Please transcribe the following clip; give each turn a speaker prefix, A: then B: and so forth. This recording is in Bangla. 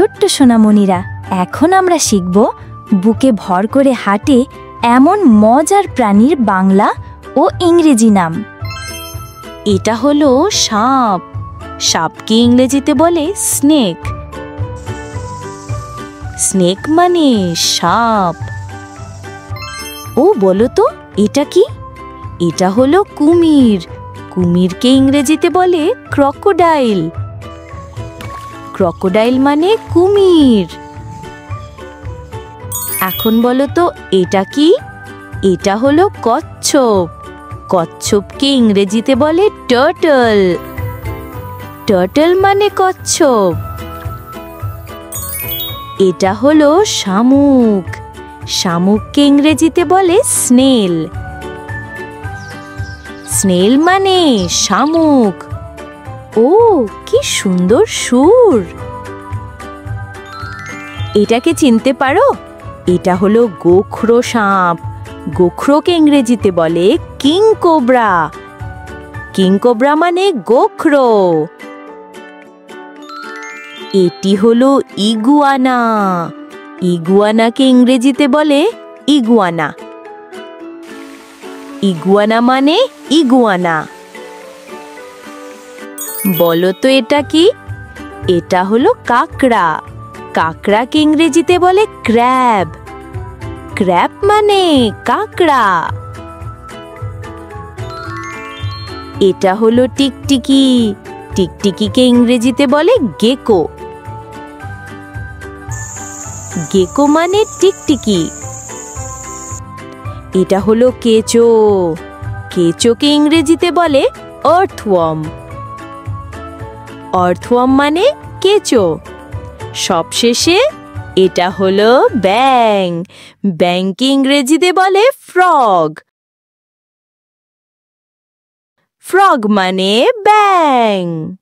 A: ছোট্ট সোনামণিরা, এখন আমরা শিখব বুকে ভর করে হাঁটে এমন মজার প্রাণীর বাংলা ও ইংরেজি নাম।
B: এটা হলো সাপ। সাপকে ইংরেজিতে বলে স্নেক। স্নেক মানে সাপ। ও বলো তো, এটা কি? এটা হলো কুমির। কুমিরকে ইংরেজিতে বলে ক্রকোডাইল। ক্রকোডাইল মানে কুমির। এখন বলো তো, এটা কি? এটা হলো কচ্ছপ। কচ্ছপকে ইংরেজিতে বলে টার্টল। টার্টল মানে কচ্ছপ। এটা হলো শামুক। শামুককে ইংরেজিতে বলে স্নেল। স্নেল মানে শামুক। ও, কি সুন্দর সুর! এটাকে চিনতে পারো? এটা হলো গোখরো সাপ। গোখরোকে ইংরেজিতে বলে কিং কোবরা। কিং কোবরা মানে গোখরো। এটি হলো ইগুয়ানা। ইগুয়ানাকে ইংরেজিতে বলে ইগুয়ানা। ইগুয়ানা মানে ইগুয়ানা। বলো তো, এটা কি? এটা হলো কাকড়া। কাকড়াকে ইংরেজিতে বলে ক্র্যাব। ক্র্যাব মানে কাকড়া। এটা হলো টিকটিকি। টিকটিকিকে ইংরেজিতে বলে গেকো। গেকো মানে টিকটিকি। এটা হলো কেঁচো। কেঁচোকে ইংরেজিতে বলে আর্থওয়ার্ম। আর্থওয়ার্ম মানে কেঁচো। সবশেষে এটা হলো ব্যাং। ব্যাংকে ইংরেজিতে বলে ফ্রগ। ফ্রগ মানে ব্যাং।